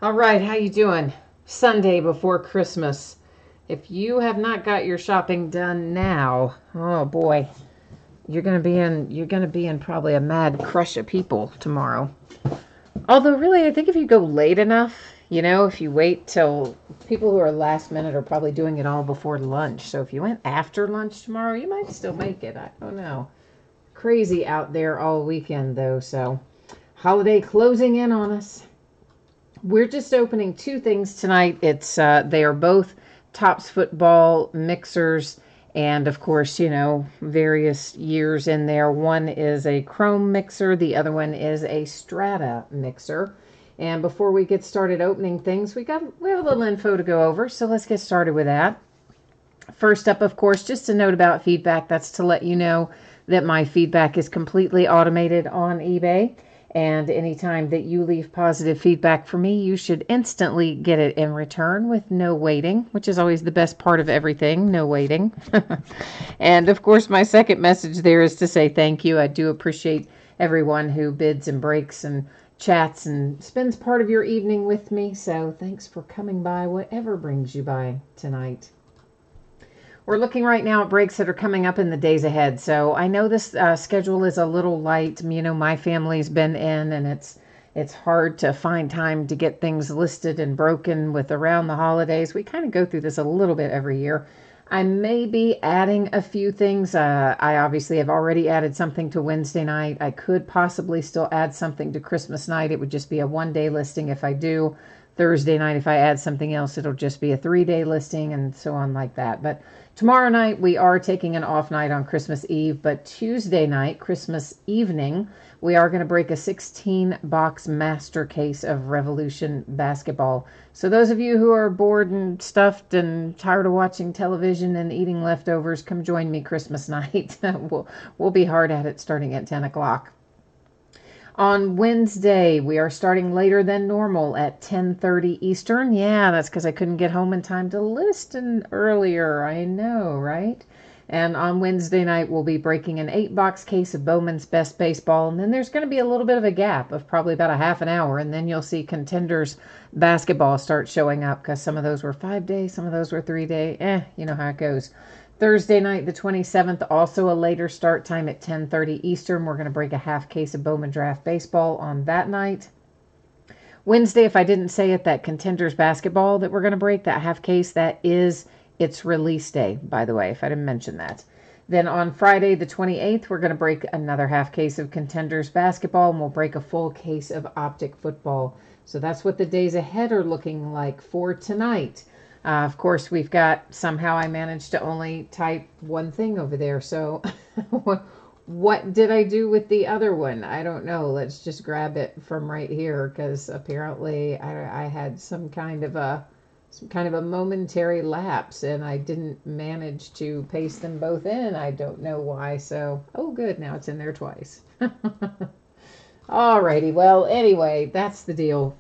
All right, how you doing? Sunday before Christmas. If you have not got your shopping done now, oh boy, you're gonna be in probably a mad crush of people tomorrow. Although really, I think if you go late enough, if you wait till people who are last minute are probably doing it all before lunch. So if you went after lunch tomorrow, you might still make it. I don't know. Crazy out there all weekend though, so holiday closing in on us. We're just opening two things tonight. They are both Tops football mixers, and of course, various years in there. One is a Chrome mixer, the other one is a Strata mixer. And before we get started opening things, we have a little info to go over, so let's get started with that. First up, of course, just a note about feedback. That's to let you know that my feedback is completely automated on eBay. And anytime that you leave positive feedback for me, you should instantly get it in return with no waiting, which is always the best part of everything, no waiting. And of course, my second message there is to say thank you. I do appreciate everyone who bids and breaks and chats and spends part of your evening with me. So thanks for coming by, whatever brings you by tonight. We're looking right now at breaks that are coming up in the days ahead. So I know this schedule is a little light. My family's been in, and it's hard to find time to get things listed and broken with around the holidays. We kind of go through this a little bit every year. I may be adding a few things. I obviously have already added something to Wednesday night. I could possibly still add something to Christmas night. It would just be a one-day listing if I do. Thursday night, if I add something else, it'll just be a 3-day listing and so on like that. But tomorrow night, we are taking an off night on Christmas Eve, but Tuesday night, Christmas evening, we are going to break a 16-box master case of Revolution basketball. So those of you who are bored and stuffed and tired of watching television and eating leftovers, come join me Christmas night. We'll be hard at it starting at 10 o'clock. On Wednesday, we are starting later than normal at 10:30 Eastern. Yeah, that's because I couldn't get home in time to listen earlier. I know, right? And on Wednesday night, we'll be breaking an 8-box case of Bowman's Best Baseball. And then there's going to be a little bit of a gap of probably about a half an hour. And then you'll see Contenders basketball start showing up because some of those were 5-day, some of those were 3-day. You know how it goes. Thursday night, the 27th, also a later start time at 10:30 Eastern. We're going to break a half case of Bowman Draft Baseball on that night. Wednesday, if I didn't say it, that Contenders basketball that we're going to break, that half case, that is its release day, by the way, if I didn't mention that. Then on Friday, the 28th, we're going to break another half case of Contenders basketball, and we'll break a full case of Optic football. So that's what the days ahead are looking like for tonight. Of course, we've got, somehow I managed to only type one thing over there. So what did I do with the other one? I don't know. Let's just grab it from right here because apparently I had some kind of a momentary lapse and I didn't manage to paste them both in. I don't know why. So, oh good, now it's in there twice. Alrighty, well, anyway, that's the deal.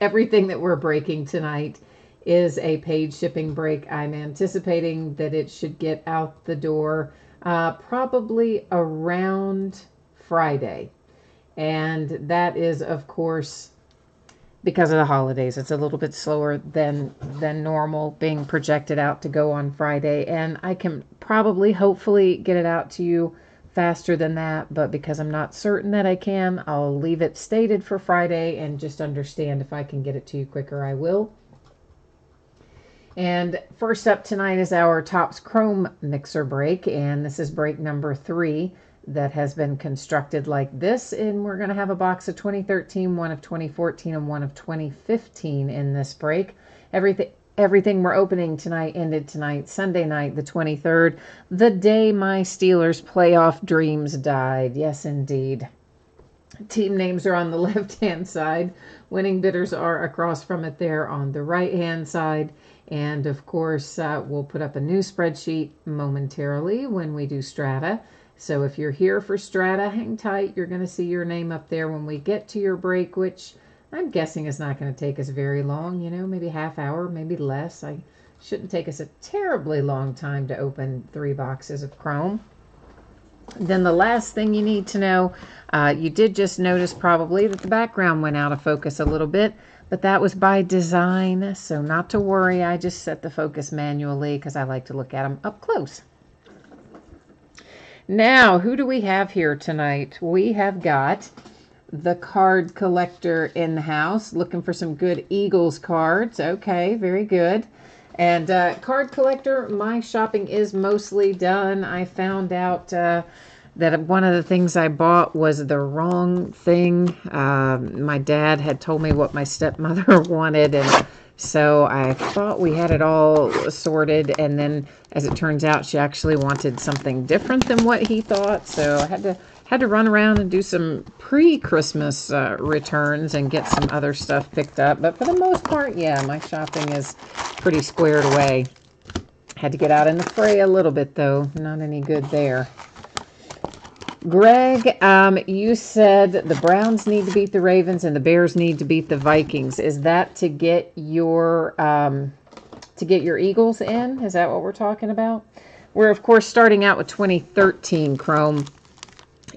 Everything that we're breaking tonight is a paid shipping break. I'm anticipating that it should get out the door probably around Friday. And that is, of course, because of the holidays. It's a little bit slower than normal being projected out to go on Friday. And I can probably, hopefully, get it out to you faster than that. But because I'm not certain that I can, I'll leave it stated for Friday and just understand if I can get it to you quicker, I will. And first up tonight is our Tops Chrome mixer break, and this is break number 3 that has been constructed like this. And we're going to have a box of 2013, one of 2014, and one of 2015 in this break. Everything we're opening tonight ended tonight, Sunday night, the 23rd, the day my Steelers playoff dreams died. Yes, indeed. Team names are on the left-hand side. Winning bidders are across from it there on the right-hand side. And of course, we'll put up a new spreadsheet momentarily when we do Strata. So if you're here for Strata, hang tight. You're going to see your name up there when we get to your break, which I'm guessing is not going to take us very long. Maybe half hour, maybe less. I shouldn't take us a terribly long time to open 3 boxes of Chrome. Then the last thing you need to know, you did just notice probably that the background went out of focus a little bit. But that was by design, so not to worry. I just set the focus manually because I like to look at them up close. Now, who do we have here tonight? We have got the card collector in the house, looking for some good Eagles cards. Okay, very good. And card collector, my shopping is mostly done. I found out that one of the things I bought was the wrong thing. My dad had told me what my stepmother wanted, and so I thought we had it all sorted, and then as it turns out, she actually wanted something different than what he thought, so I had to run around and do some pre-Christmas returns and get some other stuff picked up. But for the most part, yeah, my shopping is pretty squared away. Had to get out in the fray a little bit, though. Not any good there. Greg, you said the Browns need to beat the Ravens and the Bears need to beat the Vikings. Is that to get your Eagles in? Is that what we're talking about? We're, of course, starting out with 2013 Chrome.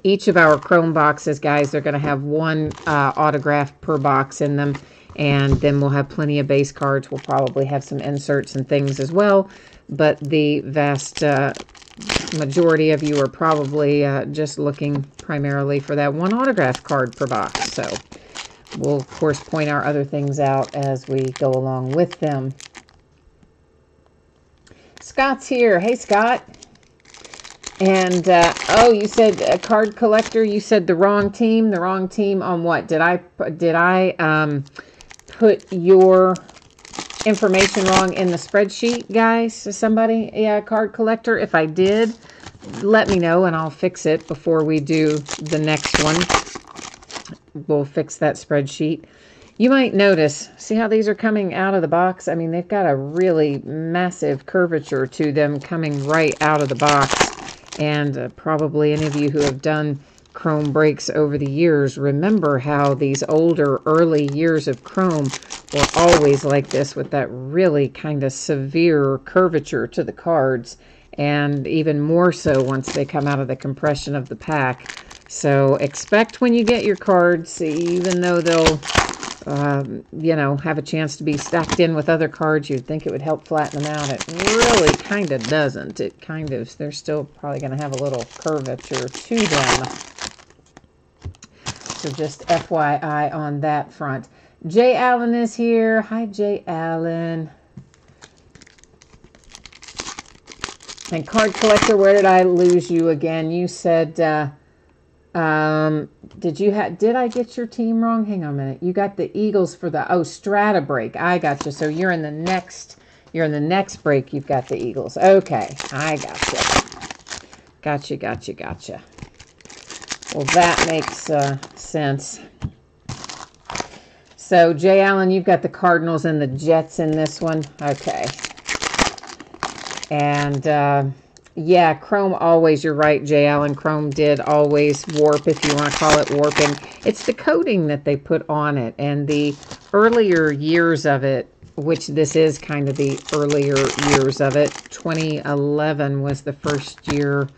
Each of our Chrome boxes, guys, they're going to have one autograph per box in them. And then we'll have plenty of base cards. We'll probably have some inserts and things as well. But the vast majority of you are probably just looking primarily for that one autograph card per box. So we'll, of course, point our other things out as we go along with them. Scott's here. Hey, Scott. And, oh, you said a card collector. You said the wrong team. The wrong team on what? Did I put your information wrong in the spreadsheet, guys? Somebody, yeah, card collector. If I did, let me know and I'll fix it before we do the next one. We'll fix that spreadsheet. You might notice, see how these are coming out of the box? I mean, they've got a really massive curvature to them coming right out of the box. And probably any of you who have done Chrome breaks over the years remember how these older, early years of Chrome were always like this, with that really kind of severe curvature to the cards, and even more so once they come out of the compression of the pack. So expect when you get your cards, even though they'll you know, have a chance to be stacked in with other cards, you'd think it would help flatten them out. It really kind of doesn't. It kind of, they're still probably going to have a little curvature to them. So just FYI on that front. Jay Allen is here. Hi, Jay Allen. And card collector, where did I lose you again? You said, did I get your team wrong? Hang on a minute. You got the Eagles for the, Strata break. I got you. So you're in the next break. You've got the Eagles. Okay. I got you. Gotcha. Well, that makes sense. So Jay Allen, you've got the Cardinals and the Jets in this one. Okay. And, yeah, Chrome always, you're right, Jay Allen. Chrome did always warp, if you want to call it warping. It's the coating that they put on it. And the earlier years of it, which this is kind of the earlier years of it, 2011 was the first year.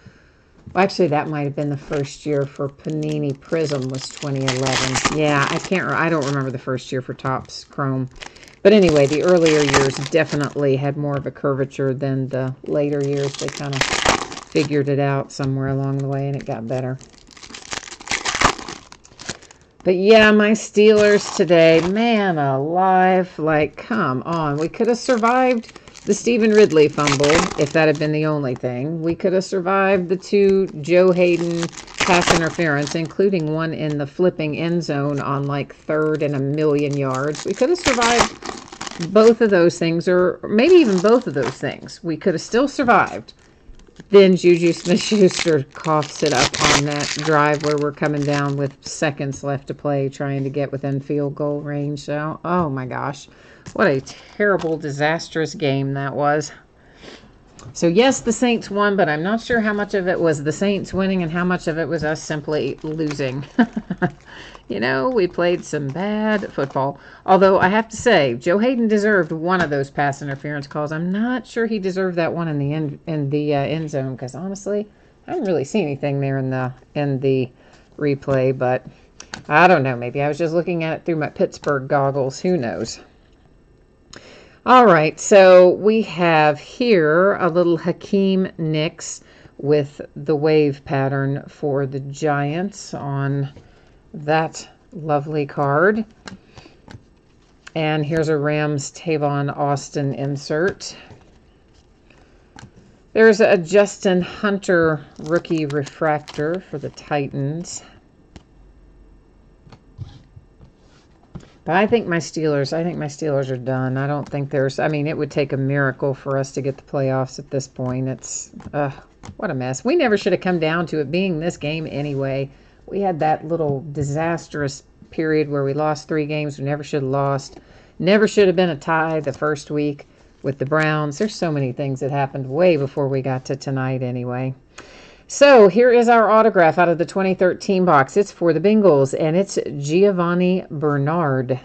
Well, actually, that might have been the first year for Panini Prism was 2011. Yeah, I don't remember the first year for Topps Chrome. But anyway, the earlier years definitely had more of a curvature than the later years. They kind of figured it out somewhere along the way and it got better. But yeah, my Steelers today, man alive, like, come on. We could have survived the Stephen Ridley fumble if that had been the only thing. We could have survived the 2 Joe Hayden pass interference, including one in the flipping end zone on like 3rd and 1,000,000 yards. We could have survived both of those things, or maybe even both of those things. We could have still survived. Then Juju Smith-Schuster coughs it up on that drive where we're coming down with seconds left to play, trying to get within field goal range. So, oh my gosh, what a terrible, disastrous game that was. So yes, the Saints won, but I'm not sure how much of it was the Saints winning and how much of it was us simply losing. You know, we played some bad football. Although I have to say, Joe Hayden deserved one of those pass interference calls. I'm not sure he deserved that one in the end zone, because honestly, I didn't really see anything there in the replay. But I don't know. Maybe I was just looking at it through my Pittsburgh goggles. Who knows? All right, so we have here a little Hakeem Nicks with the wave pattern for the Giants on that lovely card. And here's a Rams Tavon Austin insert. There's a Justin Hunter rookie refractor for the Titans. But I think my Steelers are done. I don't think I mean, it would take a miracle for us to get the playoffs at this point. It's, what a mess. We never should have come down to it being this game anyway. We had that little disastrous period where we lost 3 games we never should have lost. Never should have been a tie the first week with the Browns. There's so many things that happened way before we got to tonight anyway. So here is our autograph out of the 2013 box. It's for the Bengals, and it's Giovanni Bernard.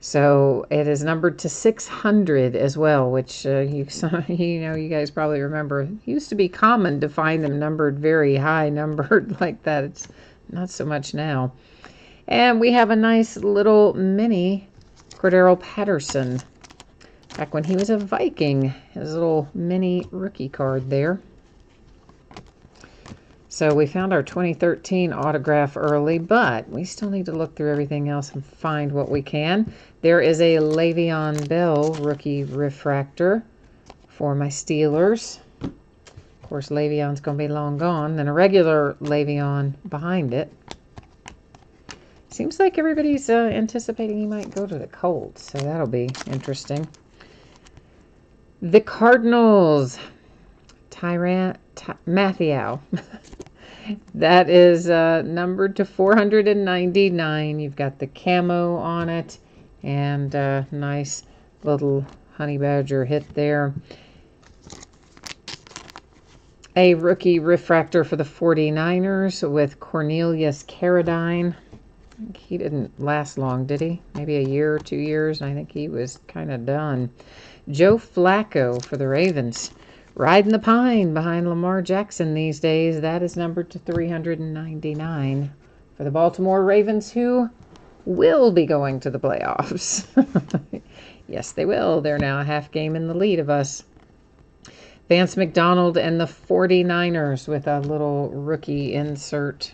So it is numbered to 600 as well, which you guys probably remember. It used to be common to find them numbered very high, numbered like that. It's not so much now. And we have a nice little mini Cordero Patterson. Back when he was a Viking, his little mini rookie card there. So we found our 2013 autograph early, but we still need to look through everything else and find what we can. There is a Le'Veon Bell rookie refractor for my Steelers. Of course, Le'Veon's going to be long gone. Then a regular Le'Veon behind it. Seems like everybody's anticipating he might go to the Colts, so that'll be interesting. The Cardinals, Matthew. That is numbered to 499. You've got the camo on it and nice little honey badger hit there. A rookie refractor for the 49ers with Cornelius Carradine. He didn't last long, did he? Maybe a year or 2 years, and I think he was kind of done. Joe Flacco for the Ravens. Riding the pine behind Lamar Jackson these days. That is numbered to 399 for the Baltimore Ravens, who will be going to the playoffs. Yes, they will. They're now a half game in the lead of us. Vance McDonald and the 49ers with a little rookie insert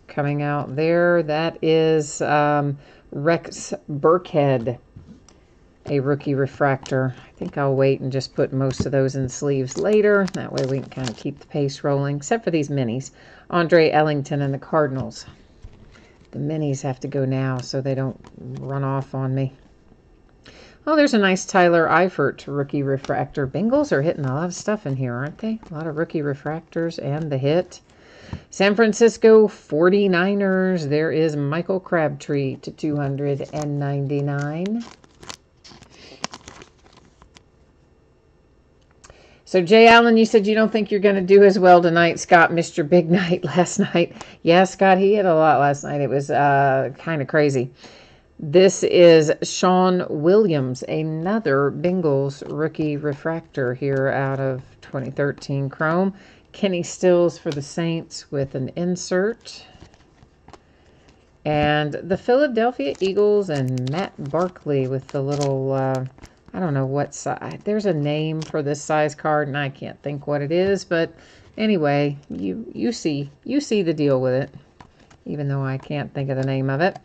coming out there. That is Rex Burkhead, a rookie refractor. I think I'll wait and just put most of those in sleeves later. That way we can kind of keep the pace rolling, except for these minis. Andre Ellington and the Cardinals. The minis have to go now so they don't run off on me. Oh, there's a nice Tyler Eifert rookie refractor. Bengals are hitting a lot of stuff in here, aren't they? A lot of rookie refractors and the hit. San Francisco 49ers. There is Michael Crabtree to 299. So, Jay Allen, you said you don't think you're going to do as well tonight. Scott missed your big night last night. Yeah, Scott, he hit a lot last night. It was kind of crazy. This is Sean Williams, another Bengals rookie refractor here out of 2013 Chrome. Kenny Stills for the Saints with an insert. And the Philadelphia Eagles and Matt Barkley with the little... I don't know what size. There's a name for this size card, and I can't think what it is. But anyway, you see the deal with it, even though I can't think of the name of it.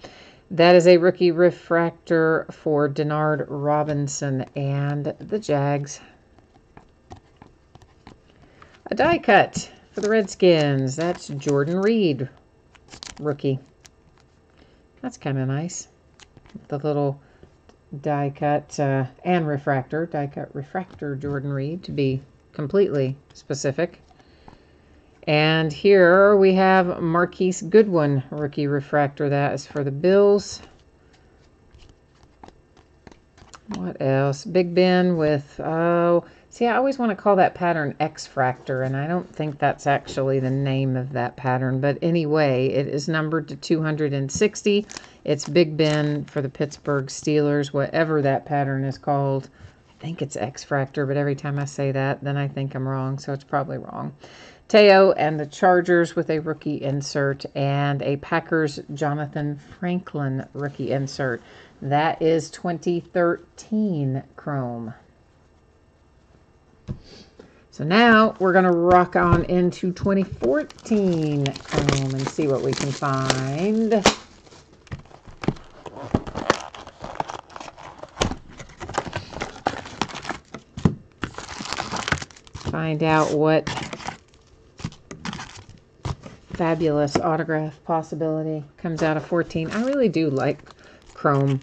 That is a rookie refractor for Denard Robinson and the Jags. A die cut for the Redskins. That's Jordan Reed, rookie. That's kind of nice. The little die cut and refractor. Die cut refractor Jordan Reed, to be completely specific. And here we have Marquise Goodwin, rookie refractor. That is for the Bills. What else? Big Ben with, see, I always want to call that pattern X-Fractor, and I don't think that's actually the name of that pattern. But anyway, it is numbered to 260. It's Big Ben for the Pittsburgh Steelers, whatever that pattern is called. I think it's X-Fractor, but every time I say that, then I think I'm wrong, so it's probably wrong. Teo and the Chargers with a rookie insert, and a Packers Jonathan Franklin rookie insert. That is 2013 Chrome. So now we're going to rock on into 2014 Chrome and see what we can find. Find out what fabulous autograph possibility comes out of 14. I really do like Chrome.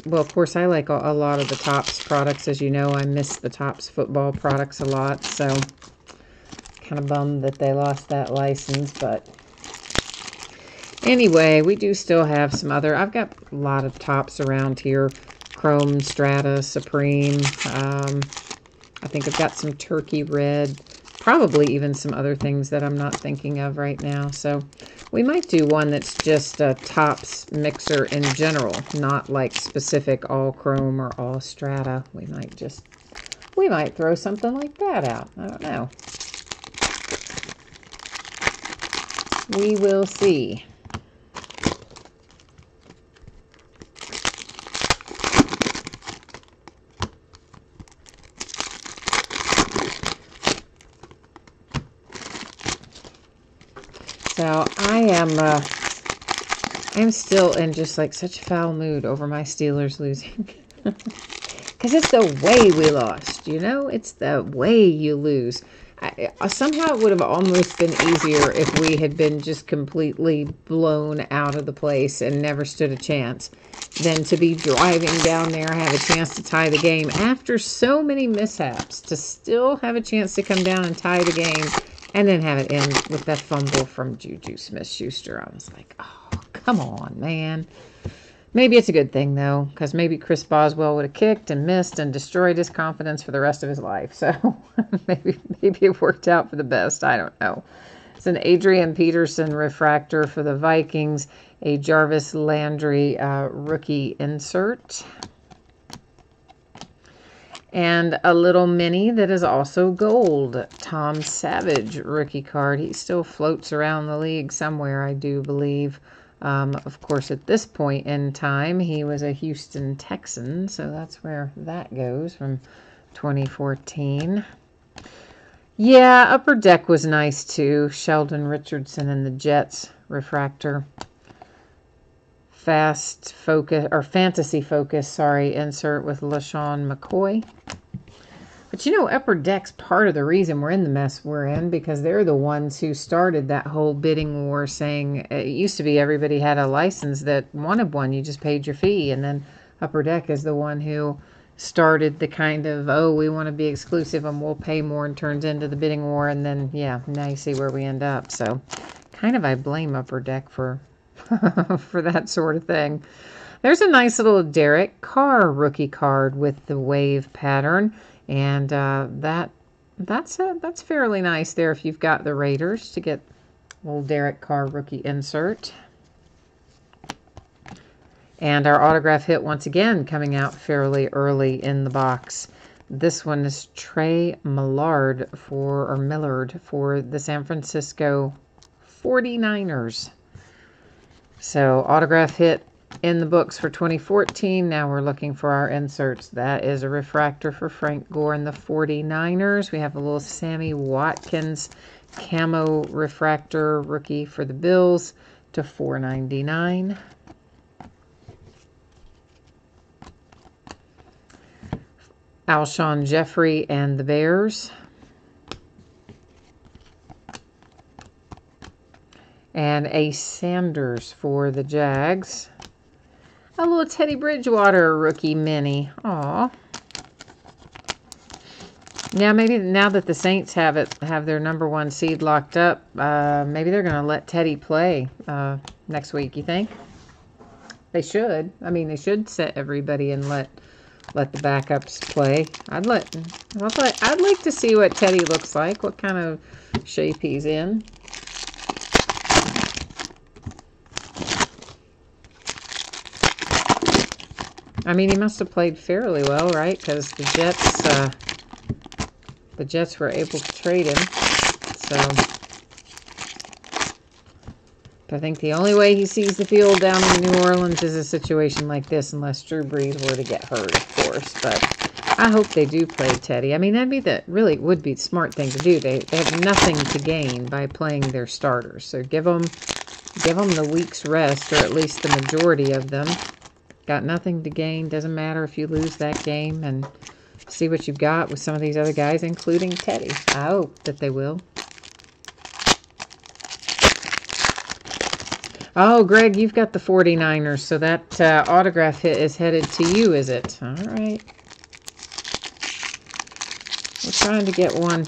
Well, of course, I like a lot of the Topps products. As you know, I miss the Topps football products a lot, so kind of bummed that they lost that license. But anyway, we do still have some other. I've got a lot of Topps around here. Chrome, Strata, Supreme. I think I've got some Turkey Red. Probably even some other things that I'm not thinking of right now. So we might do one that's just a Topps mixer in general, not like specific all Chrome or all Strata. We might throw something like that out. I don't know. We will see. So I am still in just like such a foul mood over my Steelers losing. Because it's the way we lost, you know? It's the way you lose. Somehow it would have almost been easier if we had been just completely blown out of the place and never stood a chance than to be driving down there, have a chance to tie the game after so many mishaps, to still have a chance to come down and tie the game. And then have it end with that fumble from Juju Smith-Schuster. I was like, oh, come on, man. Maybe it's a good thing, though, because maybe Chris Boswell would have kicked and missed and destroyed his confidence for the rest of his life. So maybe it worked out for the best. I don't know. It's an Adrian Peterson refractor for the Vikings, a Jarvis Landry rookie insert. And a little mini that is also gold. Tom Savage rookie card. He still floats around the league somewhere, I do believe. Of course, at this point in time, he was a Houston Texan. So that's where that goes from 2014. Yeah, Upper Deck was nice too. Sheldon Richardson and the Jets refractor. Fantasy Focus, insert with LaShawn McCoy. But you know, Upper Deck's part of the reason we're in the mess we're in, because they're the ones who started that whole bidding war, saying it used to be everybody had a license that wanted one. You just paid your fee. And then Upper Deck is the one who started the kind of, oh, we want to be exclusive and we'll pay more, and turns into the bidding war. And then, yeah, now you see where we end up. So kind of I blame Upper Deck for that sort of thing. There's a nice little Derek Carr rookie card with the wave pattern, and that's fairly nice there if you've got the Raiders to get a little Derek Carr rookie insert. And our autograph hit once again coming out fairly early in the box. This one is Trey Millard for the San Francisco 49ers. So autograph hit in the books for 2014. Now we're looking for our inserts. That is a refractor for Frank Gore and the 49ers. We have a little Sammy Watkins camo refractor rookie for the Bills to $4.99. Alshon Jeffrey and the Bears. And a Sanders for the Jags. A little Teddy Bridgewater rookie mini. Aw. Now now that the Saints have their #1 seed locked up, maybe they're going to let Teddy play next week. You think? They should. I mean, they should set everybody and let the backups play. I'd like to see what Teddy looks like. What kind of shape he's in. I mean, he must have played fairly well, right? Because the Jets were able to trade him. So I think the only way he sees the field down in New Orleans is a situation like this, unless Drew Brees were to get hurt, of course. But I hope they do play Teddy. I mean, really would be the smart thing to do. They have nothing to gain by playing their starters. So give them the week's rest, or at least the majority of them. Got nothing to gain. Doesn't matter if you lose that game, and see what you've got with some of these other guys, including Teddy. I hope that they will. Oh, Greg, you've got the 49ers, so that autograph hit is headed to you, is it? All right. We're trying to get one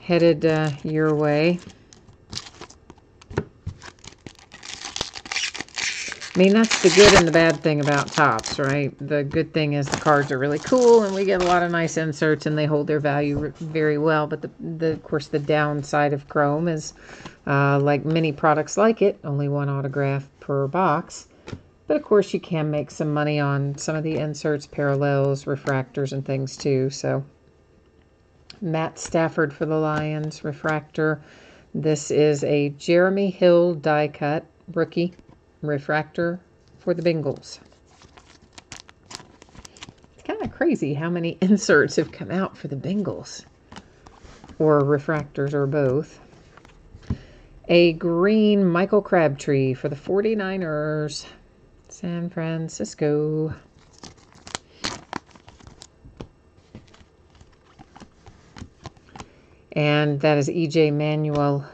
headed your way. I mean, that's the good and the bad thing about Topps, right? The good thing is the cards are really cool, and we get a lot of nice inserts, and they hold their value very well. But of course, the downside of Chrome is, like many products like it, only one autograph per box. But of course, you can make some money on some of the inserts, parallels, refractors, and things too. So, Matt Stafford for the Lions, refractor. This is a Jeremy Hill die cut rookie refractor for the Bengals. It's kind of crazy how many inserts have come out for the Bengals, or refractors, or both. A green Michael Crabtree for the 49ers, San Francisco. And that is E.J. Manuel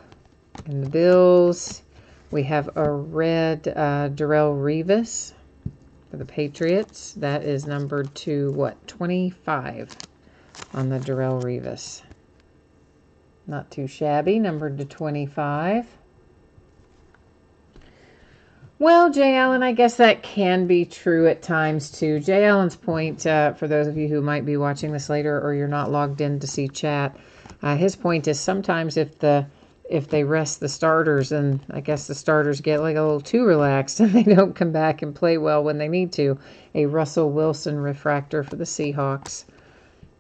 and the Bills. We have a red Darrelle Revis for the Patriots. That is numbered to, 25 on the Darrelle Revis. Not too shabby, numbered to 25. Well, Jay Allen, I guess that can be true at times, too. Jay Allen's point, for those of you who might be watching this later or you're not logged in to see chat, his point is sometimes if they rest the starters, and I guess the starters get like a little too relaxed and they don't come back and play well when they need to. A Russell Wilson refractor for the Seahawks.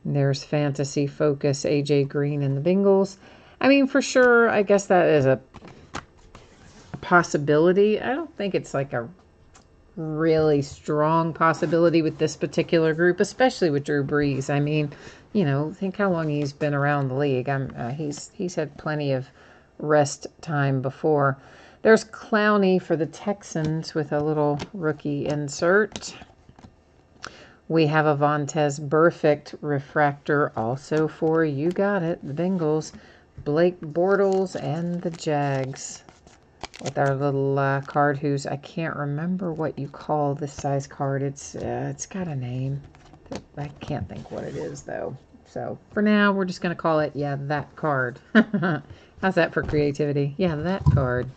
And there's Fantasy Focus, AJ Green and the Bengals. I mean, for sure, I guess that is a possibility. I don't think it's like a really strong possibility with this particular group, especially with Drew Brees. I mean, think how long he's been around the league. He's had plenty of rest time before. There's Clowney for the Texans with a little rookie insert. We have a Vontaze Burfict refractor also for, you got it, the Bengals, Blake Bortles and the Jags. With our little card, who's, I can't remember what you call this size card. It's got a name. I can't think what it is though. So for now, we're just going to call it, that card. How's that for creativity? Yeah, that card.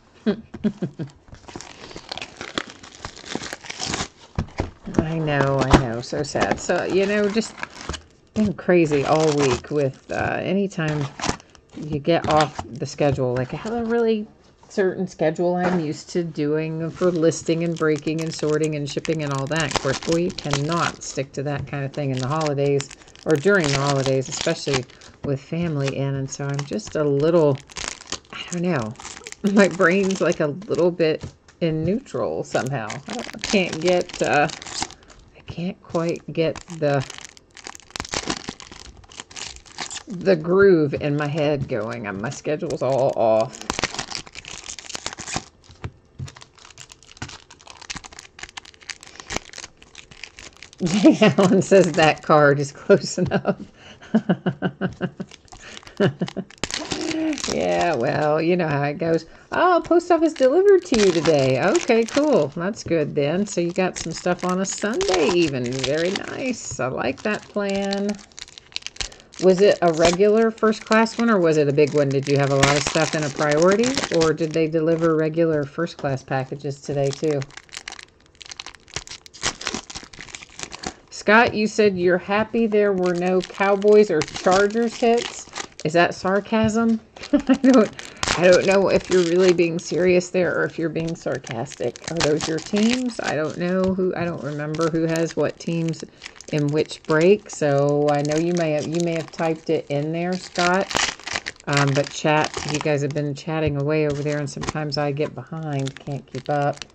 I know. So sad. So, just been crazy all week with anytime you get off the schedule. Like, I have a really certain schedule I'm used to doing for listing and breaking and sorting and shipping and all that. Of course, we cannot stick to that kind of thing in the holidays or during the holidays, especially with family in. And so I'm just a little, I don't know, my brain's like a little bit in neutral somehow. I can't quite get the groove in my head going. My schedule's all off. Jay Allen says that card is close enough. Yeah, well, you know how it goes. Oh, post office delivered to you today. Okay, cool. That's good then. So you got some stuff on a Sunday even. Very nice. I like that plan. Was it a regular first class one or was it a big one? Did you have a lot of stuff in a priority or did they deliver regular first class packages today too? Scott, you said you're happy there were no Cowboys or Chargers hits. Is that sarcasm? I don't know if you're really being serious there or if you're being sarcastic. Are those your teams? I don't know I don't remember who has what teams in which break. So I know you may have typed it in there, Scott. But chat, you guys have been chatting away over there, and sometimes I get behind, can't keep up.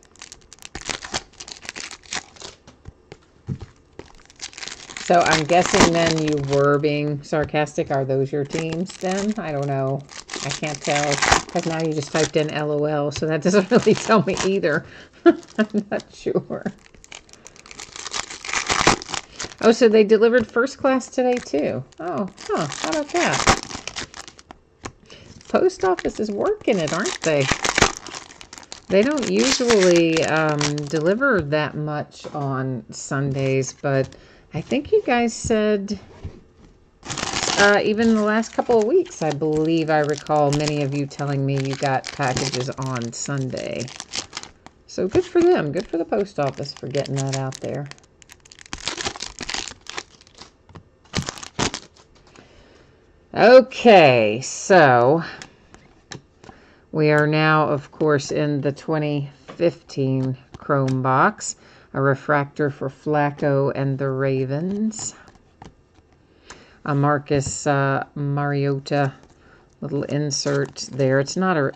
So I'm guessing then you were being sarcastic. Are those your teams then? I don't know. I can't tell. Because now you just typed in LOL, so that doesn't really tell me either. I'm not sure. Oh, so they delivered first class today too. Oh, huh. How about that? Post office is working it, aren't they? They don't usually deliver that much on Sundays, but I think you guys said even the last couple of weeks, I believe I recall many of you telling me you got packages on Sunday. So good for them. Good for the post office for getting that out there. Okay, so we are now, of course, in the 2015 Chrome box. A refractor for Flacco and the Ravens. A Marcus Mariota little insert there. It's not a...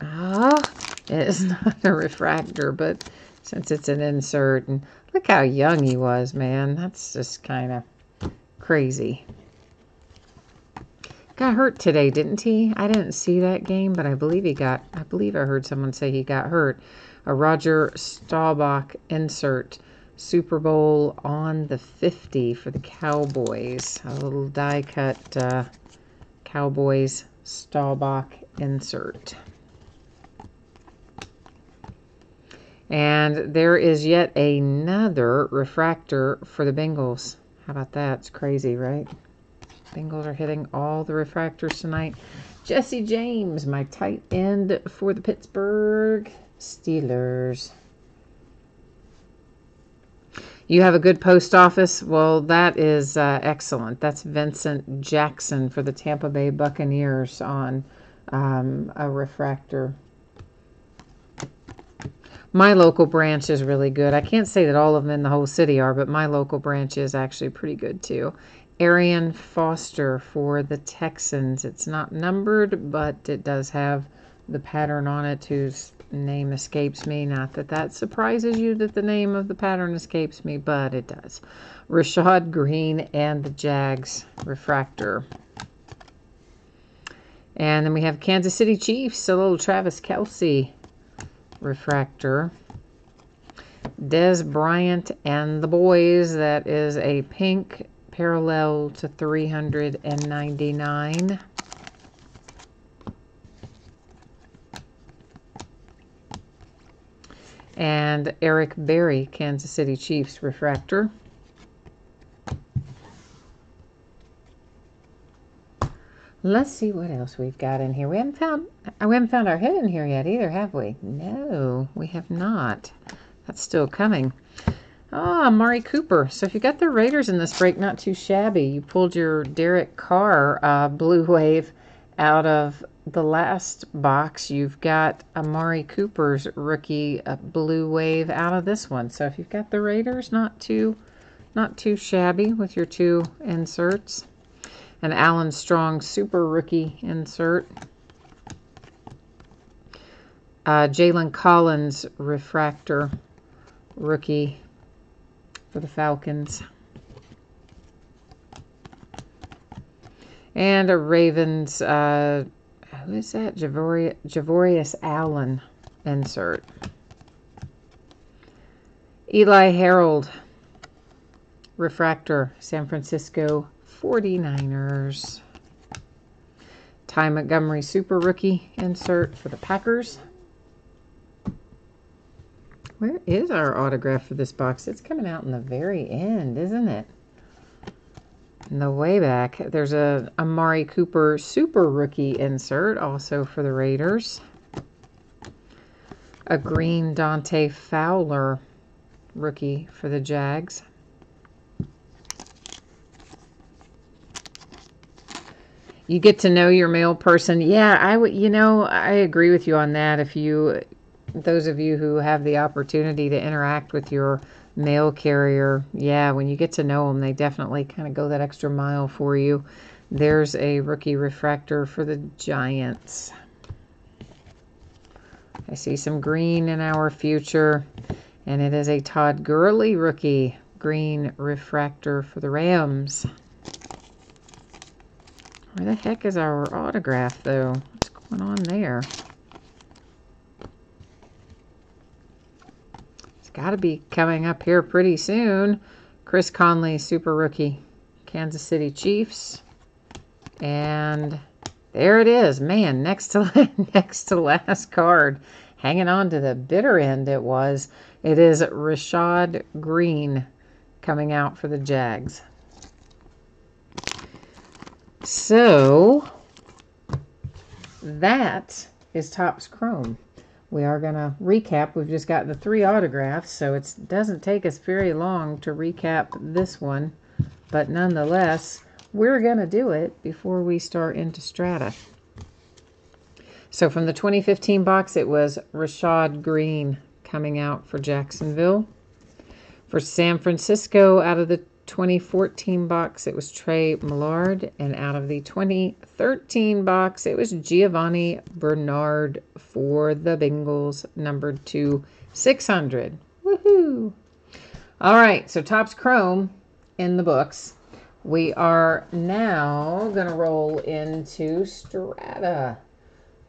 it is not a refractor, but since it's an insert, and look how young he was, man. That's just kind of crazy. Got hurt today, didn't he? I didn't see that game, but I believe I heard someone say he got hurt. A Roger Staubach insert. Super Bowl on the 50 for the Cowboys. A little die cut Cowboys Staubach insert. And there is yet another refractor for the Bengals. How about that? It's crazy, right? Bengals are hitting all the refractors tonight. Jesse James, my tight end for the Pittsburgh Steelers. You have a good post office? Well, that is excellent. That's Vincent Jackson for the Tampa Bay Buccaneers on a refractor. My local branch is really good. I can't say that all of them in the whole city are, but my local branch is actually pretty good too. Arian Foster for the Texans. It's not numbered, but it does have the pattern on it whose name escapes me. Not that that surprises you that the name of the pattern escapes me, but it does. Rashad Green and the Jags refractor. And then we have Kansas City Chiefs, a little Travis Kelce refractor. Dez Bryant and the boys. That is a pink parallel to 399. And Eric Berry, Kansas City Chiefs refractor. Let's see what else we've got in here. We haven't found our hit in here yet either, have we? No, we have not. That's still coming. Ah, Amari Cooper. So if you got the Raiders in this break, not too shabby. You pulled your Derek Carr Blue Wave out of the last box. You've got Amari Cooper's rookie Blue Wave out of this one. So if you've got the Raiders, not too shabby with your two inserts. An Alan Strong Super Rookie insert. Jalen Collins refractor rookie for the Falcons. And a Ravens, who is that? Javorius Allen insert. Eli Harold refractor, San Francisco 49ers. Ty Montgomery Super Rookie insert for the Packers. Where is our autograph for this box? It's coming out in the very end, isn't it? In the way back. There's a Amari Cooper Super Rookie insert also for the Raiders. A green Dante Fowler rookie for the Jags. You get to know your mail person. Yeah, I agree with you on that. Those of you who have the opportunity to interact with your mail carrier, yeah, when you get to know them, they definitely kind of go that extra mile for you. There's a rookie refractor for the Giants. I see some green in our future, and it is a Todd Gurley rookie green refractor for the Rams. Where the heck is our autograph, though? What's going on there? It's got to be coming up here pretty soon. Chris Conley, super rookie, Kansas City Chiefs. And there it is. Man, next to last card. Hanging on to the bitter end it was. It is Rashad Green coming out for the Jags. So, that is Topps Chrome. We are going to recap. We've just got the 3 autographs, so it doesn't take us very long to recap this one. But nonetheless, we're going to do it before we start into Strata. So from the 2015 box, it was Rashad Green coming out for Jacksonville. For San Francisco, out of the 2014 box, it was Trey Millard. And out of the 2013 box, it was Giovanni Bernard for the Bengals, numbered to 600. Woohoo! All right, so Topps Chrome in the books. We are now going to roll into Strata.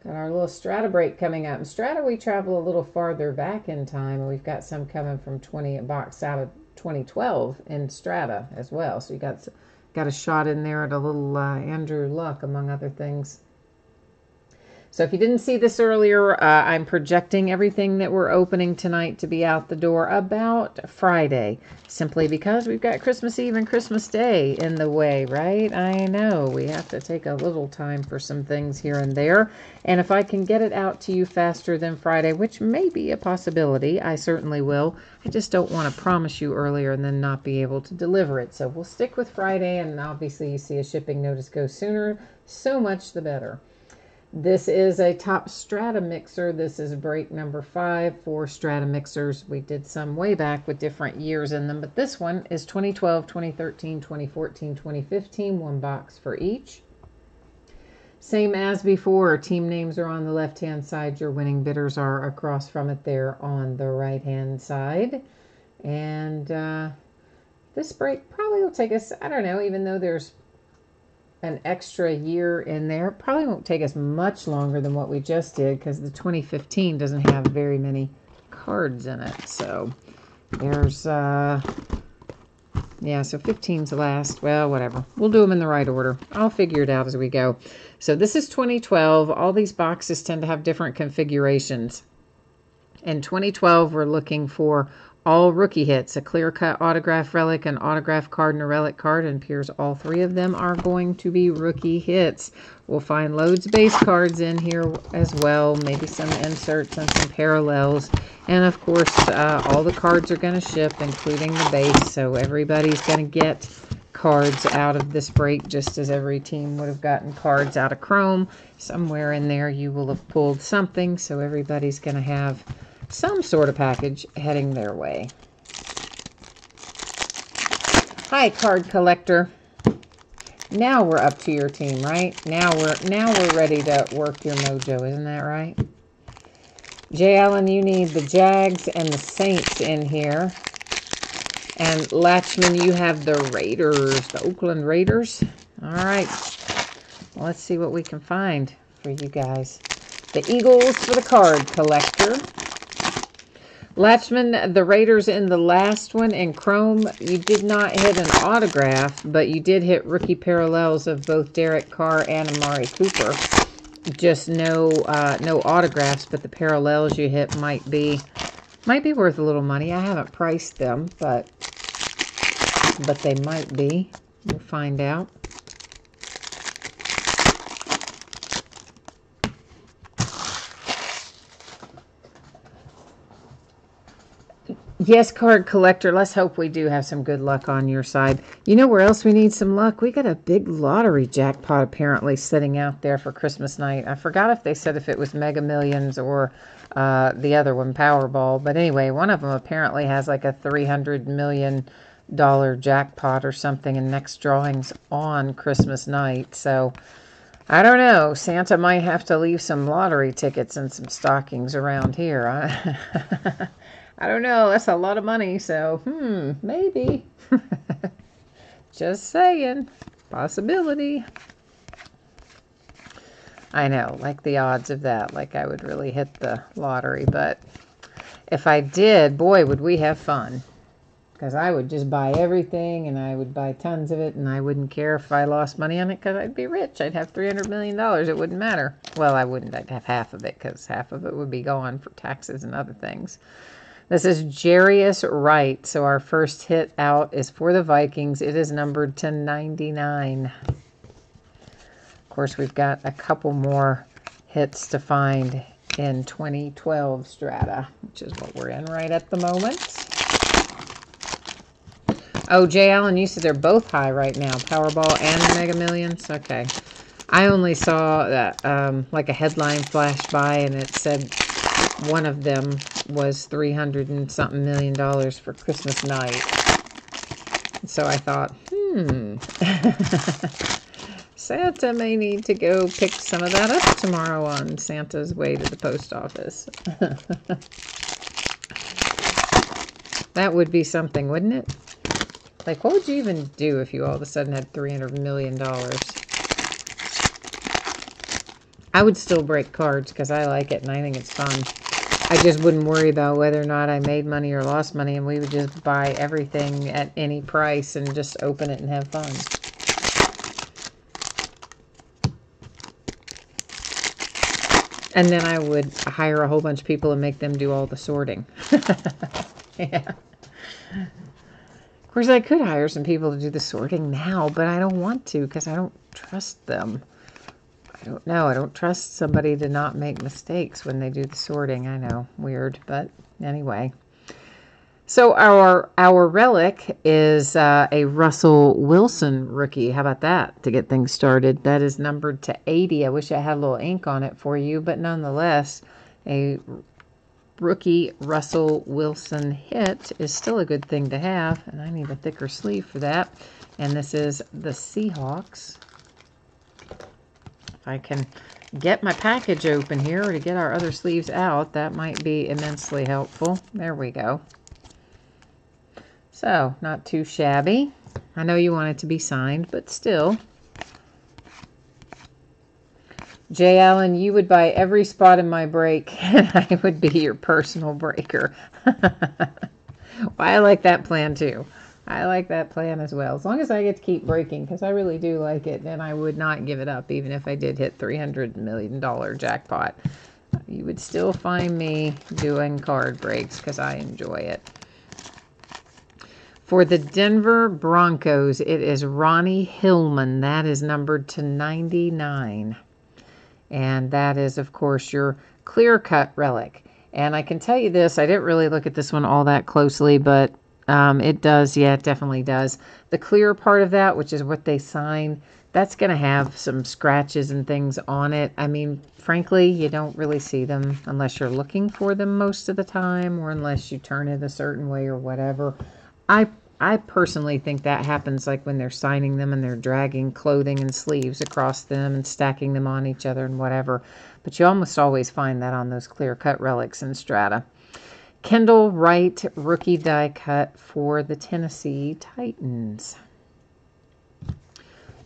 Got our little Strata break coming up. In Strata, we travel a little farther back in time, and we've got some coming from 20 box out of 2012 in Strata as well. So you got a shot in there at a little Andrew Luck, among other things. So if you didn't see this earlier, I'm projecting everything that we're opening tonight to be out the door about Friday, simply because we've got Christmas Eve and Christmas Day in the way, right? I know we have to take a little time for some things here and there. And if I can get it out to you faster than Friday, which may be a possibility, I certainly will. I just don't want to promise you earlier and then not be able to deliver it. So we'll stick with Friday, and obviously you see a shipping notice go sooner, so much the better. This is a Topps Strata mixer. This is break number 5 for Strata mixers. We did some way back with different years in them, but this one is 2012, 2013, 2014, 2015, 1 box for each. Same as before, team names are on the left-hand side. Your winning bidders are across from it there on the right-hand side. And this break probably will take us, I don't know, even though there's an extra year in there, probably won't take us much longer than what we just did, because the 2015 doesn't have very many cards in it. So there's yeah, so 15's the last. Well, whatever, we'll do them in the right order. I'll figure it out as we go. So this is 2012. All these boxes tend to have different configurations. In 2012, we're looking for all rookie hits, a clear-cut autograph relic, an autograph card, and a relic card, and appears all 3 of them are going to be rookie hits. We'll find loads of base cards in here as well, maybe some inserts and some parallels. And of course, all the cards are going to ship, including the base, so everybody's going to get cards out of this break, just as every team would have gotten cards out of Chrome. Somewhere in there you will have pulled something, so everybody's going to have some sort of package heading their way. Hi, card collector. Now we're up to your team, right? Now we're ready to work your mojo, isn't that right? Jay Allen, you need the Jags and the Saints in here. And Latchman, you have the Raiders, the Oakland Raiders. All right. Well, let's see what we can find for you guys. The Eagles for the card collector. Latchman, the Raiders in the last one in Chrome, you did not hit an autograph, but you did hit rookie parallels of both Derek Carr and Amari Cooper. Just no autographs, but the parallels you hit might be worth a little money. I haven't priced them, but they might be. We'll find out. Yes, card collector, let's hope we do have some good luck on your side. You know where else we need some luck? We got a big lottery jackpot apparently sitting out there for Christmas night. I forgot if they said if it was Mega Millions or the other one, Powerball. But anyway, one of them apparently has like a 300 million jackpot or something, and next drawing's on Christmas night. So I don't know. Santa might have to leave some lottery tickets and some stockings around here. I don't know. That's a lot of money. So, maybe. Just saying. Possibility. I know, like the odds of that, like I would really hit the lottery. But if I did, boy, would we have fun. Because I would just buy everything, and I would buy tons of it, and I wouldn't care if I lost money on it, because I'd be rich. I'd have $300 million. It wouldn't matter. Well, I wouldn't. I'd have half of it, because half of it would be gone for taxes and other things. This is Jarius Wright. So our first hit out is for the Vikings. It is numbered to 99. Of course, we've got a couple more hits to find in 2012 strata, which is what we're in right at the moment. Oh, Jay Allen, you said they're both high right now, Powerball and Mega Millions? Okay. I only saw that, like a headline flash by, and it said one of them was $300 and something million for Christmas night. So I thought, Santa may need to go pick some of that up tomorrow on Santa's way to the post office. That would be something, wouldn't it? Like, what would you even do if you all of a sudden had $300 million? I would still break cards because I like it and I think it's fun. I just wouldn't worry about whether or not I made money or lost money, and we would just buy everything at any price and just open it and have fun. And then I would hire a whole bunch of people and make them do all the sorting. Yeah. Of course, I could hire some people to do the sorting now, but I don't want to because I don't trust them. I don't know. I don't trust somebody to not make mistakes when they do the sorting. I know, weird, but anyway. So our relic is a Russell Wilson rookie. How about that to get things started? That is numbered to 80. I wish I had a little ink on it for you, but nonetheless, a rookie Russell Wilson hit is still a good thing to have, and I need a thicker sleeve for that. And this is the Seahawks. If I can get my package open here or to get our other sleeves out, that might be immensely helpful. There we go. So, not too shabby. I know you want it to be signed, but still. Jay Allen, you would buy every spot in my break, and I would be your personal breaker. Well, I like that plan too. I like that plan as well. As long as I get to keep breaking, because I really do like it, and I would not give it up, even if I did hit $300 million jackpot. You would still find me doing card breaks, because I enjoy it. For the Denver Broncos, it is Ronnie Hillman. That is numbered to 99. And that is, of course, your clear-cut relic. And I can tell you this, I didn't really look at this one all that closely, but it does, yeah, it definitely does. The clear part of that, which is what they sign, that's going to have some scratches and things on it. I mean, frankly, you don't really see them unless you're looking for them most of the time, or unless you turn it a certain way or whatever. I personally think that happens like when they're signing them and they're dragging clothing and sleeves across them and stacking them on each other and whatever. But you almost always find that on those clear-cut relics in strata. Kendall Wright, rookie die cut for the Tennessee Titans.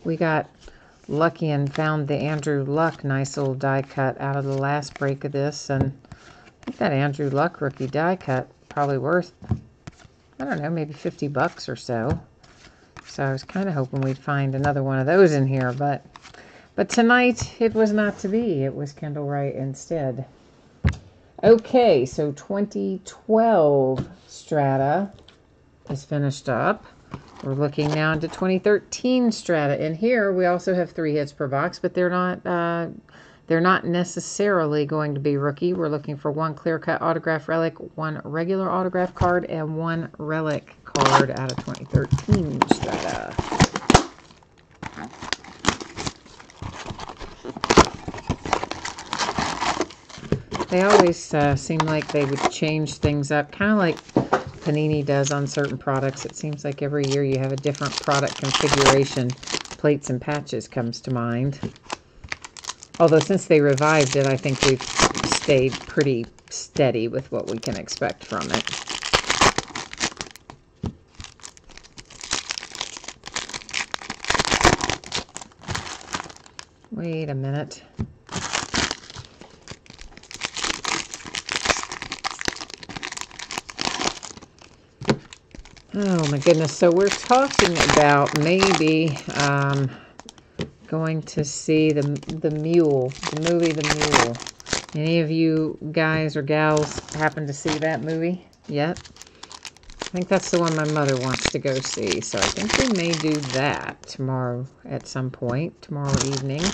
We got lucky and found the Andrew Luck nice little die cut out of the last break of this. And I think that Andrew Luck rookie die cut probably worth, I don't know, maybe 50 bucks or so. So I was kind of hoping we'd find another one of those in here, but tonight it was not to be. It was Kendall Wright instead. Okay, so 2012 strata is finished up. We're looking now into 2013 strata. In here, we also have 3 hits per box, but they're not necessarily going to be rookie. We're looking for 1 clear-cut autograph relic, 1 regular autograph card, and 1 relic card out of 2013 strata. They always seem like they would change things up, kind of like Panini does on certain products. It seems like every year you have a different product configuration. Plates and Patches comes to mind. Although since they revived it, I think we've stayed pretty steady with what we can expect from it. Wait a minute. Oh my goodness. So we're talking about maybe going to see the Mule, the movie The Mule. Any of you guys or gals happen to see that movie yet? I think that's the one my mother wants to go see. So I think we may do that tomorrow at some point, tomorrow evening.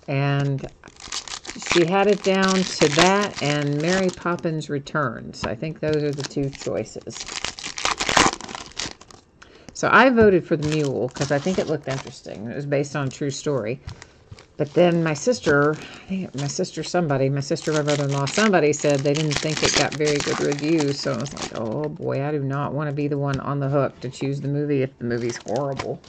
And she had it down to that and Mary Poppins Returns. I think those are the two choices. So I voted for The Mule because I think it looked interesting. It was based on a true story. But then my sister, my brother-in-law, somebody said they didn't think it got very good reviews. So I was like, oh boy, I do not want to be the one on the hook to choose the movie if the movie's horrible.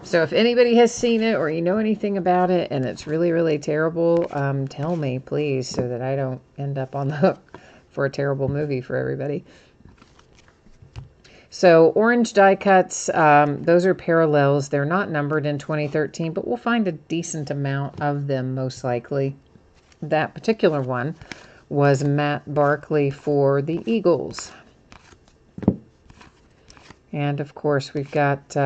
So if anybody has seen it or you know anything about it and it's really, really terrible, tell me, please, so that I don't end up on the hook for a terrible movie for everybody. So orange die cuts, those are parallels. They're not numbered in 2013, but we'll find a decent amount of them most likely. That particular one was Matt Barkley for the Eagles. And of course we've got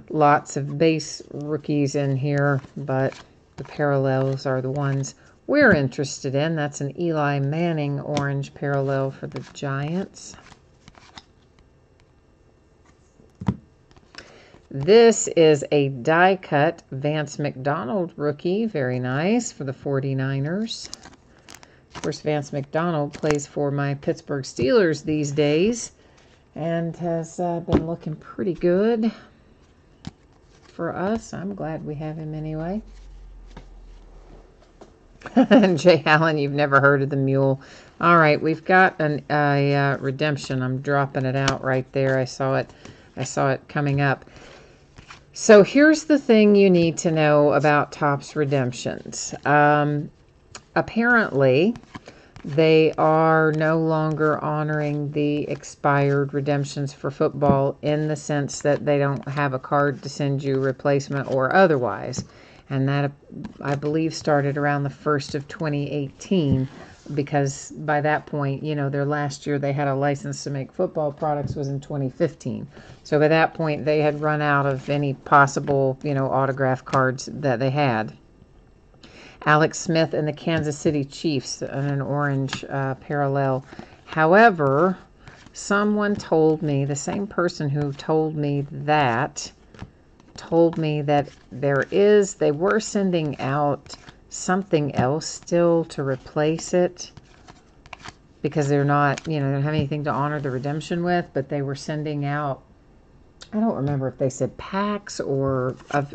lots of base rookies in here, but the parallels are the ones we're interested in. That's an Eli Manning orange parallel for the Giants. This is a die cut Vance McDonald rookie. Very nice for the 49ers. Of course, Vance McDonald plays for my Pittsburgh Steelers these days and has been looking pretty good for us. I'm glad we have him anyway. Jay Allen, you've never heard of the Mule. All right, we've got a redemption. I'm dropping it out right there. I saw it coming up. So here's the thing you need to know about Topps redemptions. Apparently, they are no longer honoring the expired redemptions for football in the sense that they don't have a card to send you replacement or otherwise. And that, I believe, started around the 1st of 2018. Because by that point, you know, their last year they had a license to make football products was in 2015. So by that point, they had run out of any possible, you know, autograph cards that they had. Alex Smith and the Kansas City Chiefs in an orange parallel. However, someone told me, the same person who told me that they were sending out something else still to replace it because they're not, you know, they don't have anything to honor the redemption with, but they were sending out, I don't remember if they said packs or of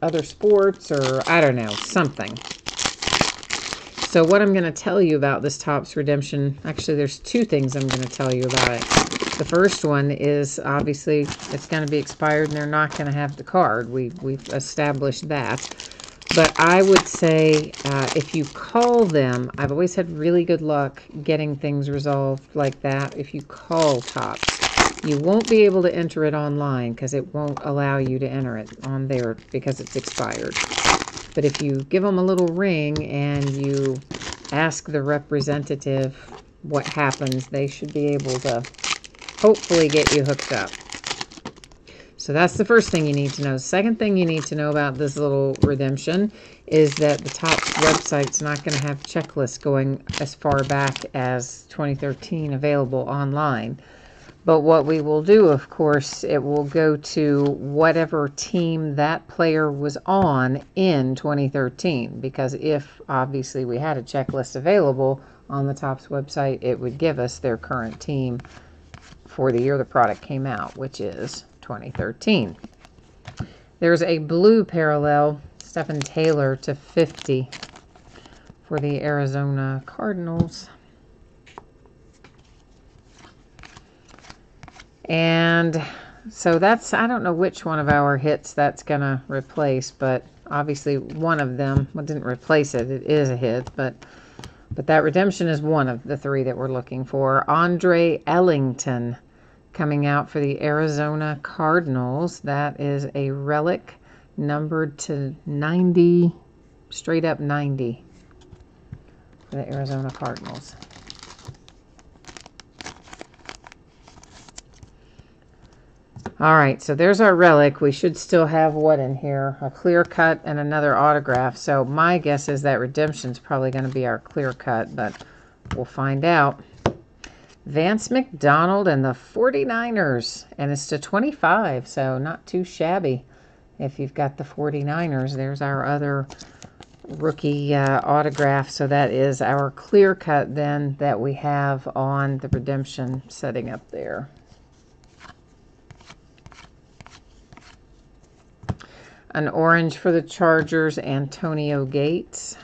other sports or I don't know, something. So what I'm going to tell you about this Topps redemption, actually there's two things I'm going to tell you about it. The first one is obviously it's going to be expired and they're not going to have the card. We've established that. But I would say if you call them, I've always had really good luck getting things resolved like that. If you call Topps, you won't be able to enter it online because it won't allow you to enter it on there because it's expired. But if you give them a little ring and you ask the representative what happens, they should be able to hopefully get you hooked up. So that's the first thing you need to know. Second thing you need to know about this little redemption is that the Topps website's not going to have checklists going as far back as 2013 available online. But what we will do, of course, it will go to whatever team that player was on in 2013. Because if, obviously, we had a checklist available on the Topps website, it would give us their current team for the year the product came out, which is 2013. There's a blue parallel, Stephen Taylor to 50 for the Arizona Cardinals. And so that's, I don't know which one of our hits that's going to replace, but obviously one of them, well, didn't replace it. It is a hit, but that redemption is one of the three that we're looking for. Andre Ellington coming out for the Arizona Cardinals. That is a relic numbered to 90, straight up 90 for the Arizona Cardinals. All right, so there's our relic. We should still have what in here? A clear cut and another autograph. So my guess is that redemption's probably going to be our clear cut, but we'll find out. Vance McDonald and the 49ers, and it's to 25, so not too shabby. If you've got the 49ers, there's our other rookie autograph. So that is our clear cut then that we have on the redemption setting up there. An orange for the Chargers, Antonio Gates.